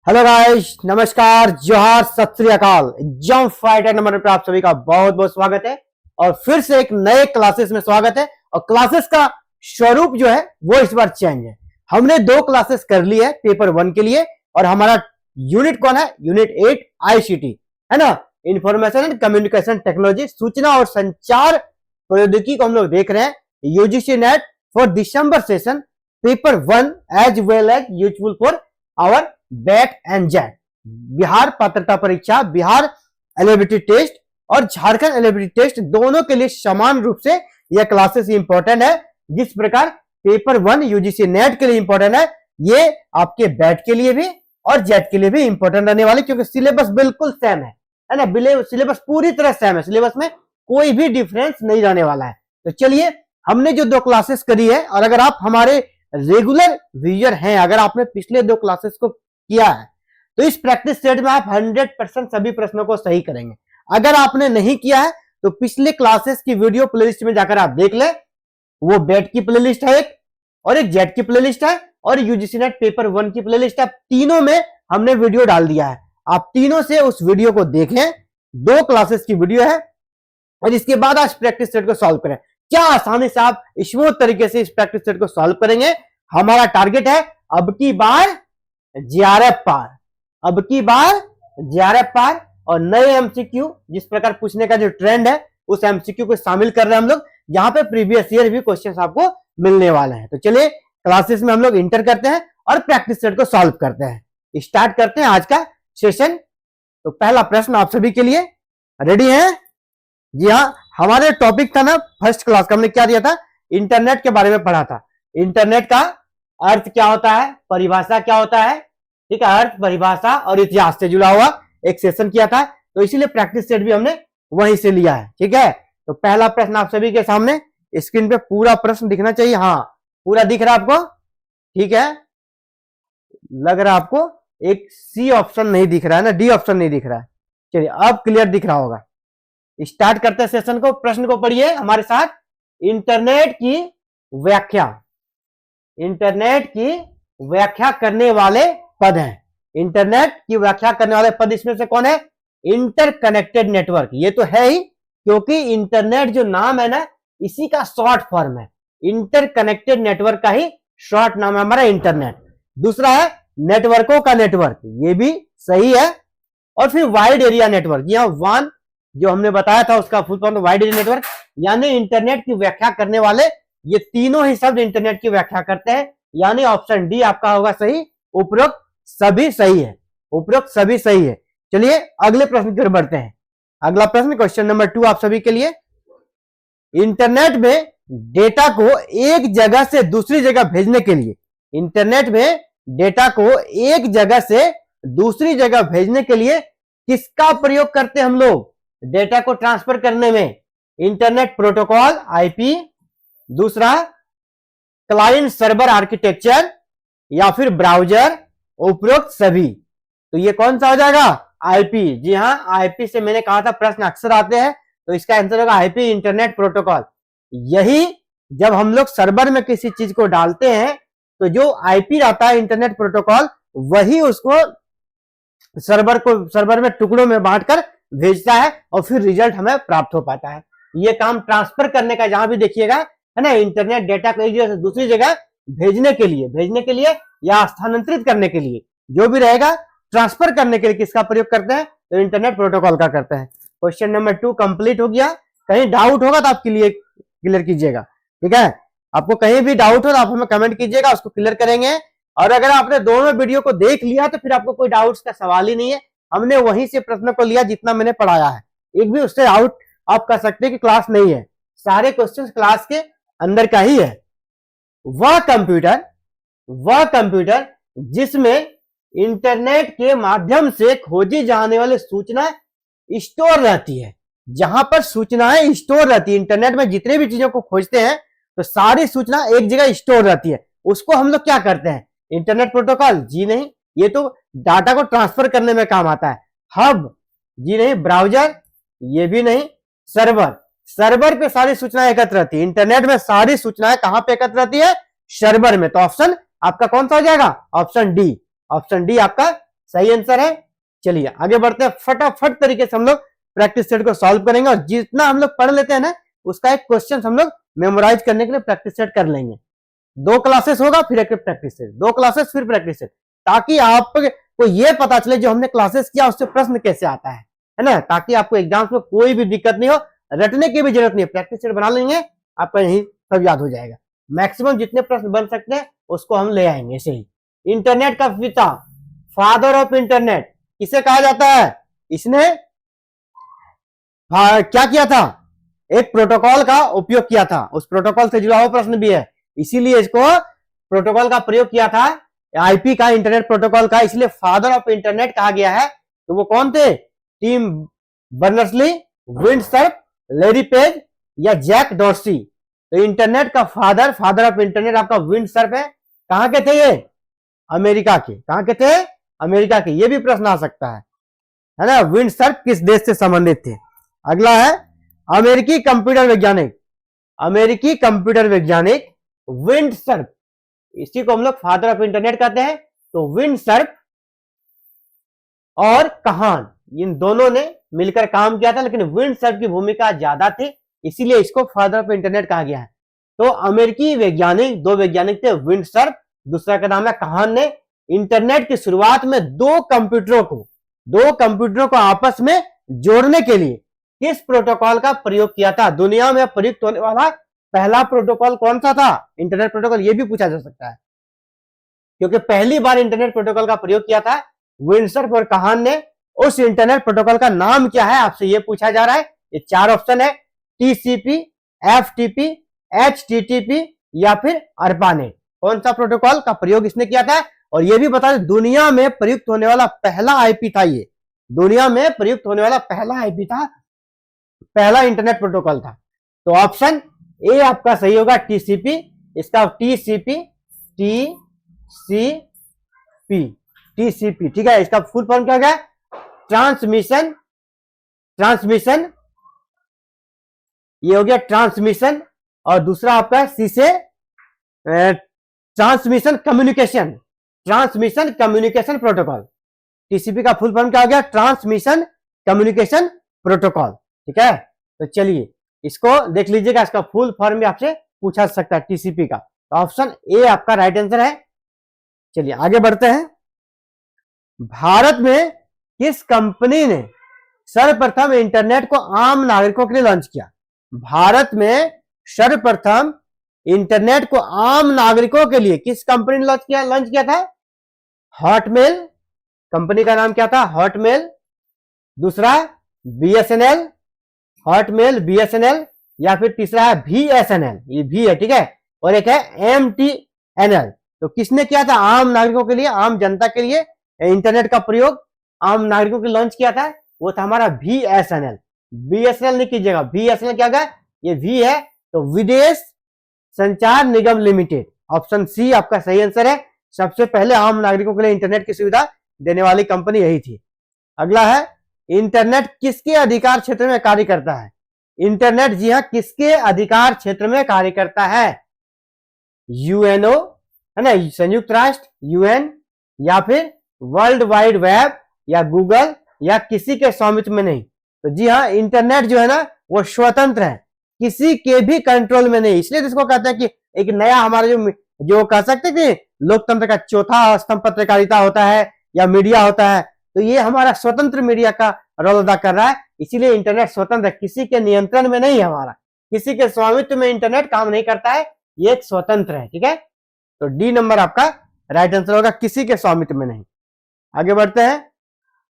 Hello guys, नमस्कार, जोहार, सत श्री अकाल। एग्जाम फाइटर नंबर पर आप सभी का बहुत बहुत स्वागत है और फिर से एक नए क्लासेस में स्वागत है। और क्लासेस का स्वरूप जो है वो इस बार चेंज है। हमने 2 क्लासेस कर ली है पेपर 1 के लिए और हमारा यूनिट कौन है? यूनिट 8 आईसीटी है ना, इंफॉर्मेशन एंड कम्युनिकेशन टेक्नोलॉजी, सूचना और संचार प्रौद्योगिकी को हम लोग देख रहे हैं। UGC NET for December session paper 1 as well as useful for our bat and jet, Bihar पात्रता परीक्षा, बिहार एलिजिबिलिटी टेस्ट और झारखंड एलिजिबिलिटी टेस्ट दोनों के लिए समान रूप से यह क्लासेस इंपॉर्टेंट है। जिस प्रकार पेपर 1 यूजीसी नेट के लिए इंपॉर्टेंट है, ये आपके बैट के लिए भी और जेट के लिए भी इंपॉर्टेंट रहने वाले, क्योंकि सिलेबस बिल्कुल सेम है ना, सिलेबस पूरी तरह सेम है, सिलेबस में कोई भी डिफरेंस नहीं रहने वाला है। तो चलिए, हमने जो 2 क्लासेस करी है और अगर आप हमारे रेगुलर व्यूअर हैं, अगर आपने पिछले 2 क्लासेस को किया है तो इस प्रैक्टिस सेट में आप 100% सभी प्रश्नों को सही करेंगे। अगर आपने नहीं किया है तो पिछले क्लासेस की वीडियो प्लेलिस्ट में जाकर आप देख ले, वो बैट की प्लेलिस्ट है एक और एक जेट की प्लेलिस्ट है और यूजीसी नेट पेपर 1 की प्लेलिस्ट है। तीनों में हमने वीडियो डाल दिया है, आप तीनों से उस वीडियो को देखें। 2 क्लासेस की वीडियो है और इसके बाद आज प्रैक्टिस सेट को सॉल्व करें। क्या आसानी से आप स्मूथ तरीके से इस प्रैक्टिस सेट को सॉल्व करेंगे। हमारा टारगेट है अब की बार जेआरएफ पार, अब की बार जेआरएफ पार और नए एमसीक्यू, जिस प्रकार पूछने का जो ट्रेंड है उस एमसीक्यू को शामिल कर रहे हैं हम लोग, यहाँ पे प्रीवियस ईयर भी क्वेश्चंस आपको मिलने वाले हैं। तो चलिए क्लासेस में हम लोग इंटर करते हैं और प्रैक्टिस सेट को सॉल्व करते हैं। स्टार्ट करते हैं आज का सेशन। तो पहला प्रश्न आप सभी के लिए, रेडी है? जी हाँ, हमारे टॉपिक था ना फर्स्ट क्लास का, हमने क्या दिया था? इंटरनेट के बारे में पढ़ा था। इंटरनेट का अर्थ क्या होता है, परिभाषा क्या होता है, ठीक है, अर्थ, परिभाषा और इतिहास से जुड़ा हुआ एक सेशन किया था, तो इसीलिए प्रैक्टिस सेट भी हमने वहीं से लिया है। ठीक है, तो पहला प्रश्न आप सभी के सामने स्क्रीन पे पूरा प्रश्न दिखना चाहिए। हाँ, पूरा दिख रहा है आपको? ठीक है, लग रहा है आपको एक सी ऑप्शन नहीं दिख रहा है ना, डी ऑप्शन नहीं दिख रहा है। चलिए, अब क्लियर दिख रहा होगा। स्टार्ट करते हैं सेशन को। प्रश्न को पढ़िए हमारे साथ। इंटरनेट की व्याख्या, इंटरनेट की व्याख्या करने वाले पद हैं। इंटरनेट की व्याख्या करने वाले पद इसमें से कौन है? Interconnected network. ये तो है ही, क्योंकि इंटरनेट जो नाम है ना, इसी का शॉर्ट फॉर्म है। इंटरकनेक्टेड नेटवर्क का ही शॉर्ट नाम है हमारा इंटरनेट। दूसरा है नेटवर्कों का नेटवर्क, ये भी सही है। और फिर वाइड एरिया नेटवर्क, यह वन जो हमने बताया था उसका full form wide area network, यानी इंटरनेट की व्याख्या करने वाले ये तीनों ही शब्द इंटरनेट की व्याख्या करते हैं, यानी ऑप्शन डी आपका होगा सही। उपरोक्त सभी सही है, उपरोक्त सभी सही है। चलिए अगले प्रश्न की ओर बढ़ते हैं। अगला प्रश्न क्वेश्चन नंबर 2 आप सभी के लिए। इंटरनेट में डेटा को एक जगह से दूसरी जगह भेजने के लिए, इंटरनेट में डेटा को एक जगह से दूसरी जगह भेजने के लिए किसका प्रयोग करते हैं हम लोग? डेटा को ट्रांसफर करने में इंटरनेट प्रोटोकॉल आईपी, दूसरा क्लाइंट सर्वर आर्किटेक्चर या फिर ब्राउजर, उपरोक्त सभी। तो ये कौन सा हो जाएगा? आईपी। जी हाँ, आईपी से मैंने कहा था प्रश्न अक्सर आते हैं, तो इसका आंसर होगा आईपी, इंटरनेट प्रोटोकॉल। यही जब हम लोग सर्वर में किसी चीज को डालते हैं तो जो आईपी रहता है इंटरनेट प्रोटोकॉल, वही उसको सर्वर में टुकड़ों में बांटकर भेजता है और फिर रिजल्ट हमें प्राप्त हो पाता है। ये काम ट्रांसफर करने का, जहां भी देखिएगा है ना, इंटरनेट डेटा को एक जगह से दूसरी जगह भेजने के लिए या स्थानांतरित करने के लिए, जो भी रहेगा, ट्रांसफर करने के लिए किसका प्रयोग करते हैं? तो इंटरनेट प्रोटोकॉल का करते हैं। क्वेश्चन नंबर 2 कंप्लीट हो गया। कहीं डाउट होगा तो आप क्लियर कीजिएगा। ठीक है, आपको कहीं भी डाउट हो तो आप हमें कमेंट कीजिएगा, उसको क्लियर करेंगे। और अगर आपने दोनों वीडियो को देख लिया तो फिर आपको कोई डाउट्स का सवाल ही नहीं है। हमने वहीं से प्रश्न को लिया जितना मैंने पढ़ाया है, एक भी उससे आउट आप कर सकते हैं कि क्लास नहीं है। सारे क्वेश्चन क्लास के अंदर का ही है। वह कंप्यूटर जिसमें इंटरनेट के माध्यम से खोजी जाने वाली सूचना स्टोर रहती है, जहां पर सूचनाएं स्टोर रहती है, इंटरनेट में जितने भी चीजों को खोजते हैं तो सारी सूचना एक जगह स्टोर रहती है, उसको हम लोग क्या करते हैं? Internet protocol? जी नहीं, ये तो डाटा को ट्रांसफर करने में काम आता है। हब? जी नहीं। ब्राउजर? ये भी नहीं। सर्वर पे सारी सूचनाएं एकत्र रहती है। इंटरनेट में सारी सूचनाएं कहां पे एकत्र रहती है? सर्वर में। तो ऑप्शन आपका कौन सा हो जाएगा? Option D. ऑप्शन डी आपका सही आंसर है। चलिए आगे बढ़ते हैं, फटाफट तरीके से हम लोग प्रैक्टिस सेट को सॉल्व करेंगे, और जितना हम लोग पढ़ लेते हैं ना उसका एक क्वेश्चन हम लोग मेमोराइज करने के लिए प्रैक्टिस सेट कर लेंगे। 2 क्लासेस होगा, फिर एक प्रैक्टिस सेट, 2 क्लासेस फिर प्रैक्टिस सेट, ताकि आपको ये पता चले जो हमने क्लासेस किया उससे प्रश्न कैसे आता है ना, ताकि आपको एग्जाम्स में कोई भी दिक्कत नहीं हो, रटने की भी जरूरत नहीं है, प्रैक्टिस सेट बना लेंगे, आपका यही सब याद हो जाएगा। मैक्सिमम जितने प्रश्न बन सकते हैं उसको हम ले आएंगे ऐसे ही। इंटरनेट का पिता, फादर ऑफ इंटरनेट किसे कहा जाता है? इसने क्या किया था? एक प्रोटोकॉल का उपयोग किया था, उस प्रोटोकॉल से जुड़ा हुआ प्रश्न भी है, इसीलिए इसको प्रोटोकॉल का प्रयोग किया था, आईपी का, इंटरनेट प्रोटोकॉल का, इसलिए फादर ऑफ इंटरनेट कहा गया है। तो वो कौन थे? Tim Berners-Lee, Vint Cerf, Larry Page या जैक डॉर्सी? तो इंटरनेट का फादर ऑफ इंटरनेट आपका विंडसर्फ है। कहां के थे ये? अमेरिका के। कहां के थे? अमेरिका के। ये भी प्रश्न आ सकता है ना, विंडसर्फ किस देश से संबंधित थे? अगला है अमेरिकी कंप्यूटर वैज्ञानिक विंडसर्फ, इसी को हम लोग फादर ऑफ इंटरनेट कहते हैं। तो विंडसर्फ और कहान, इन दोनों ने मिलकर काम किया था, लेकिन विंडसर्फ की भूमिका ज्यादा थी, इसीलिए इसको फादर ऑफ इंटरनेट कहा गया है। तो अमेरिकी वैज्ञानिक, 2 वैज्ञानिक थे, विंडसर्फ, दूसरा का नाम है कहान ने इंटरनेट की शुरुआत में 2 कंप्यूटरों को आपस में जोड़ने के लिए किस प्रोटोकॉल का प्रयोग किया था? दुनिया में प्रयुक्त होने वाला पहला प्रोटोकॉल कौन सा था? इंटरनेट प्रोटोकॉल, यह भी पूछा जा सकता है, क्योंकि पहली बार इंटरनेट प्रोटोकॉल का प्रयोग किया था विंडसर्फ और कहान ने। उस इंटरनेट प्रोटोकॉल का नाम क्या है? आपसे यह पूछा जा रहा है। ये 4 ऑप्शन है, टीसीपी, एफटीपी, एचटीटीपी या फिर अर्पानेट। कौन सा प्रोटोकॉल का प्रयोग इसने किया था? और यह भी बता दें, दुनिया में प्रयुक्त होने वाला पहला आईपी था, ये दुनिया में प्रयुक्त होने वाला पहला आईपी था, पहला इंटरनेट प्रोटोकॉल था। तो ऑप्शन ए आपका सही होगा, टीसीपी। इसका टीसीपी, ठीक है। इसका फुल फॉर्म क्या होगा? ट्रांसमिशन, ये हो गया ट्रांसमिशन, और दूसरा आपका सी से ट्रांसमिशन कम्युनिकेशन प्रोटोकॉल। टीसीपी का फुल फॉर्म क्या हो गया? ट्रांसमिशन कम्युनिकेशन प्रोटोकॉल, ठीक है। तो चलिए इसको देख लीजिएगा, इसका फुल फॉर्म भी आपसे पूछा सकता है टीसीपी का। तो ऑप्शन ए आपका राइट आंसर है। चलिए आगे बढ़ते हैं। भारत में किस कंपनी ने सर्वप्रथम इंटरनेट को आम नागरिकों के लिए लॉन्च किया? भारत में सर्वप्रथम इंटरनेट को आम नागरिकों के लिए किस कंपनी ने लॉन्च किया था? हॉटमेल, कंपनी का नाम क्या था? हॉटमेल। दूसरा बीएसएनएल, हॉटमेल, बीएसएनएल, या फिर तीसरा है बीएसएनएल, ये भी है, ठीक है। और एक है एमटीएनएल। तो किसने किया था आम नागरिकों के लिए, आम जनता के लिए इंटरनेट का प्रयोग आम नागरिकों के लिए लॉन्च किया था? वो था हमारा बीएसएनएल। बीएसएनएल नहीं कीजिएगा, बीएसएनएल क्या होगा? ये वी है, तो विदेश संचार निगम लिमिटेड। ऑप्शन सी आपका सही आंसर है। सबसे पहले आम नागरिकों के लिए इंटरनेट की सुविधा देने वाली कंपनी यही थी। अगला है, इंटरनेट किसके अधिकार क्षेत्र में कार्य करता है? इंटरनेट, जी हां, किसके अधिकार क्षेत्र में कार्य करता है? यूएनओ, है ना, संयुक्त राष्ट्र, यूएन, या फिर वर्ल्ड वाइड वेब, या गूगल, या किसी के स्वामित्व में नहीं। तो जी हाँ, इंटरनेट जो है ना वो स्वतंत्र है, किसी के भी कंट्रोल में नहीं। इसलिए इसको कहते हैं कि एक नया हमारा जो कह सकते कि लोकतंत्र का चौथा स्तंभ पत्रकारिता होता है या मीडिया होता है, तो ये हमारा स्वतंत्र मीडिया का रोल अदा कर रहा है। इसीलिए इंटरनेट स्वतंत्र है, किसी के नियंत्रण में नहीं है, हमारा किसी के स्वामित्व में इंटरनेट काम नहीं करता है, ये एक स्वतंत्र है, ठीक है। तो डी नंबर आपका राइट आंसर होगा, किसी के स्वामित्व में नहीं। आगे बढ़ते हैं।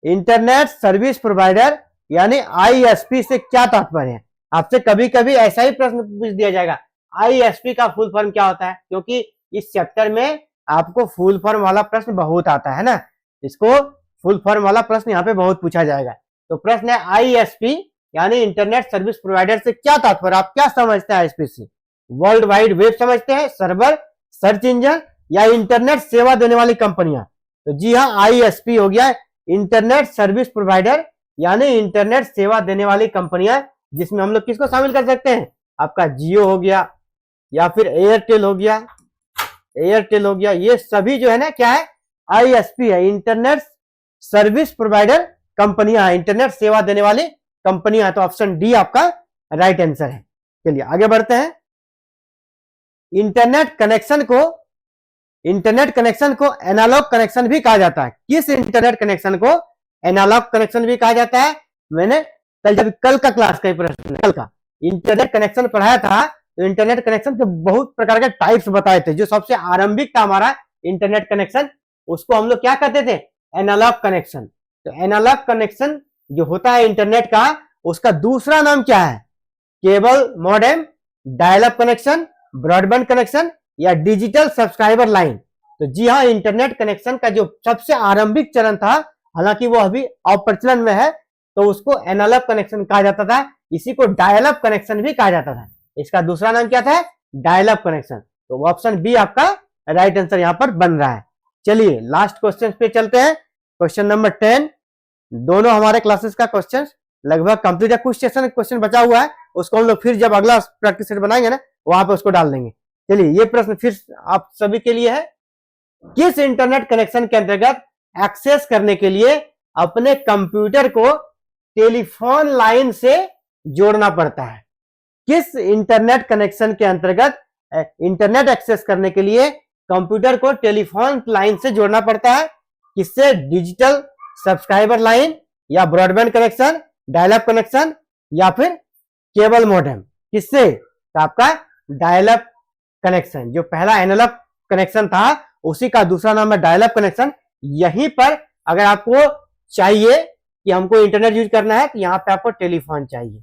इंटरनेट सर्विस प्रोवाइडर यानी आईएसपी से क्या तात्पर्य है? आपसे कभी कभी ऐसा ही प्रश्न पूछ दिया जाएगा, आईएसपी का फुल फॉर्म क्या होता है? क्योंकि इस चैप्टर में आपको फुल फॉर्म वाला प्रश्न बहुत आता है ना, इसको फुल फॉर्म वाला प्रश्न यहाँ पे बहुत पूछा जाएगा। तो प्रश्न है आईएसपी यानी इंटरनेट सर्विस प्रोवाइडर से क्या तात्पर्य? आप क्या समझते हैं आईएसपी से? वर्ल्ड वाइड वेब समझते हैं, सर्वर, सर्च इंजन, या इंटरनेट सेवा देने वाली कंपनियां? तो जी हाँ, आईएसपी हो गया इंटरनेट सर्विस प्रोवाइडर यानी इंटरनेट सेवा देने वाली कंपनियां, जिसमें हम लोग किसको शामिल कर सकते हैं? आपका जियो हो गया, या फिर एयरटेल हो गया, ये सभी जो है ना क्या है? आईएसपी है, इंटरनेट सर्विस प्रोवाइडर कंपनियां हैं, इंटरनेट सेवा देने वाली कंपनियां हैं। तो ऑप्शन डी आपका राइट आंसर है। चलिए आगे बढ़ते हैं। इंटरनेट कनेक्शन को एनालॉग कनेक्शन भी कहा जाता है। किस इंटरनेट कनेक्शन को एनालॉग कनेक्शन भी कहा जाता है? मैंने कल का क्लास का प्रश्न, कल का इंटरनेट कनेक्शन पढ़ाया था, तो इंटरनेट कनेक्शन के बहुत प्रकार के टाइप्स बताए थे। जो सबसे आरंभिक था हमारा इंटरनेट कनेक्शन, उसको हम लोग क्या कहते थे? Analogue connection. तो एनालॉग कनेक्शन जो होता है इंटरनेट का, उसका दूसरा नाम क्या है? Cable modem, dial up connection, broadband connection या डिजिटल सब्सक्राइबर लाइन। तो जी हाँ, इंटरनेट कनेक्शन का जो सबसे आरंभिक चरण था, हालांकि वो अभी अप्रचलन में है, तो उसको एनालॉग कनेक्शन कहा जाता था। इसी को डायल अप कनेक्शन भी कहा जाता था। इसका दूसरा नाम क्या था? Dial up connection. तो ऑप्शन बी आपका राइट आंसर यहां पर बन रहा है। चलिए लास्ट क्वेश्चन पे चलते हैं। Question number 10। दोनों हमारे क्लासेस का क्वेश्चन लगभग कंप्लीट है। कुछ सेशन क्वेश्चन बचा हुआ है, उसको हम लोग फिर जब अगला प्रैक्टिस सेट बनाएंगे ना, वहां पे उसको डाल देंगे। चलिए ये प्रश्न फिर आप सभी के लिए है। किस इंटरनेट कनेक्शन के अंतर्गत एक्सेस करने के लिए अपने कंप्यूटर को टेलीफोन लाइन से जोड़ना पड़ता है? किस इंटरनेट कनेक्शन के अंतर्गत इंटरनेट एक्सेस करने के लिए कंप्यूटर को टेलीफोन लाइन से जोड़ना पड़ता है? किससे? डिजिटल सब्सक्राइबर लाइन या broadband connection, dial up connection या फिर केबल मॉडेम। किससे? तो आपका डायल अप कनेक्शन। जो पहला एनालॉग कनेक्शन था, उसी का दूसरा नाम है डायल अप कनेक्शन। यहीं पर अगर आपको चाहिए कि हमको इंटरनेट यूज करना है, तो यहाँ पे आपको टेलीफोन चाहिए,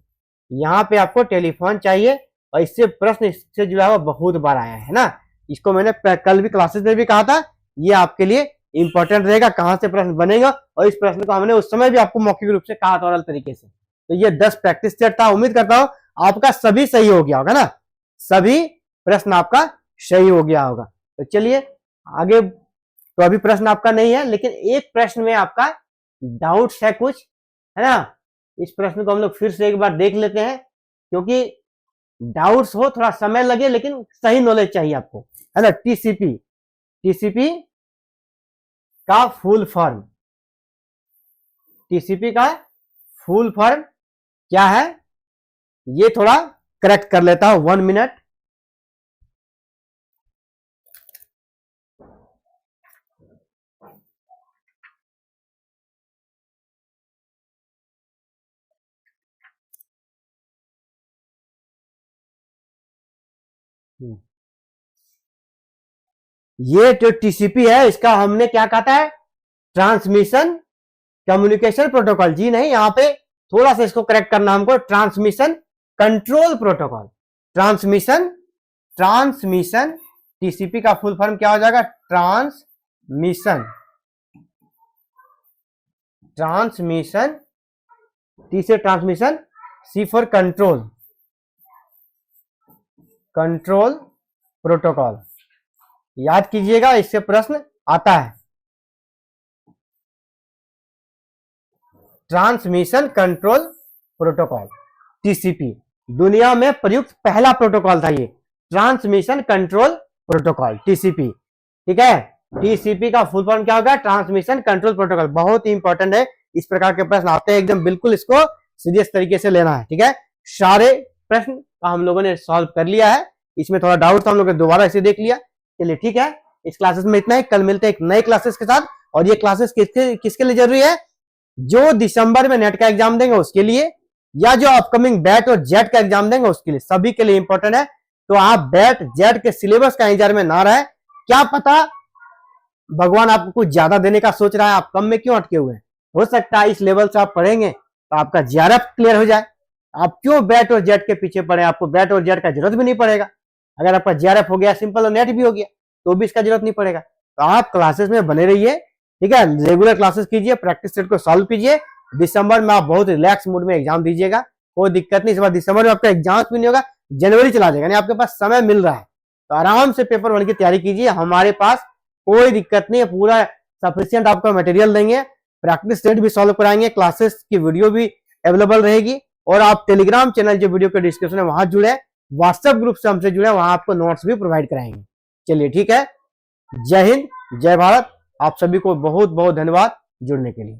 यहाँ पे आपको टेलीफोन चाहिए। और इससे प्रश्न इससे जुड़ा हुआ बहुत बार आया है ना। इसको मैंने कल भी क्लासेस में भी कहा था, ये आपके लिए इंपॉर्टेंट रहेगा, कहां से प्रश्न बनेगा। और इस प्रश्न को हमने उस समय भी आपको मौखिक रूप से कहा था ओरल तरीके से। तो ये 10 प्रैक्टिस सेट था। उम्मीद करता हूं आपका सभी सही हो गया होगा ना, सभी प्रश्न आपका सही हो गया होगा। तो चलिए आगे। तो अभी प्रश्न आपका नहीं है, लेकिन एक प्रश्न में आपका डाउट्स है कुछ, है ना। इस प्रश्न को हम लोग फिर से एक बार देख लेते हैं, क्योंकि डाउट्स हो, थोड़ा समय लगे, लेकिन सही नॉलेज चाहिए आपको, है ना। टीसीपी का फुल फॉर्म, टीसीपी का फुल फॉर्म क्या है? ये थोड़ा करेक्ट कर लेता हूं, 1 मिनट। ये जो टीसीपी है, इसका हमने क्या कहा था? Transmission communication protocol. जी नहीं, यहां पे थोड़ा सा इसको करेक्ट करना हमको, transmission control protocol. Transmission TCP का फुल फॉर्म क्या हो जाएगा? ट्रांसमिशन टी से transmission, C for control protocol. याद कीजिएगा, इससे प्रश्न आता है। ट्रांसमिशन कंट्रोल प्रोटोकॉल, टीसीपी, दुनिया में प्रयुक्त पहला प्रोटोकॉल था ये, ट्रांसमिशन कंट्रोल प्रोटोकॉल, टीसीपी। ठीक है, टीसीपी का फुल फॉर्म क्या होगा? Transmission control protocol. बहुत ही इंपॉर्टेंट है, इस प्रकार के प्रश्न आते हैं एकदम, बिल्कुल इसको सीरियस तरीके से लेना है। ठीक है, सारे प्रश्न का हम लोगों ने सॉल्व कर लिया है। इसमें थोड़ा डाउट था, हम लोग ने दोबारा इसे देख लिया। चलिए ठीक है, इस क्लासेस में इतना ही। कल मिलते हैं एक नए क्लासेस के साथ। और ये क्लासेस किसके लिए जरूरी है? जो दिसंबर में नेट का एग्जाम देंगे उसके लिए, या जो अपकमिंग बैट और जेट का एग्जाम देंगे उसके लिए, सभी के लिए इंपॉर्टेंट है। तो आप बैट जेट के सिलेबस का इंतजार में ना रहे। क्या पता भगवान आपको कुछ ज्यादा देने का सोच रहा है, आप कम में क्यों अटके हुए हैं? हो सकता है इस लेवल से आप पढ़ेंगे तो आपका जीआरएफ क्लियर हो जाए। आप क्यों बैट और जेट के पीछे पड़े? आपको बैट और जेट का जरूरत भी नहीं पड़ेगा। अगर आपका जीआरएफ हो गया, सिंपल और नेट भी हो गया, तो भी इसका जरूरत नहीं पड़ेगा। तो आप क्लासेस में बने रहिए। ठीक है, रेगुलर क्लासेस कीजिए, प्रैक्टिस सेट को सॉल्व कीजिए। दिसंबर में आप बहुत रिलैक्स मूड में एग्जाम दीजिएगा, कोई दिक्कत नहीं। इस बार दिसंबर में आपका एग्जाम भी नहीं होगा, जनवरी चला जाएगा, यानी आपके पास समय मिल रहा है। तो आराम से पेपर 1 की तैयारी कीजिए। हमारे पास कोई दिक्कत नहीं है, पूरा सफिशियंट आपको मटेरियल देंगे, प्रैक्टिस सेट भी सॉल्व कराएंगे, क्लासेस की वीडियो भी अवेलेबल रहेगी। और आप टेलीग्राम चैनल जो वीडियो के डिस्क्रिप्शन है वहां जुड़े, व्हाट्सएप ग्रुप से हमसे जुड़े, वहां आपको नोट्स भी प्रोवाइड कराएंगे। चलिए ठीक है, जय हिंद, जय भारत। आप सभी को बहुत बहुत धन्यवाद। जुड़ने के लिए।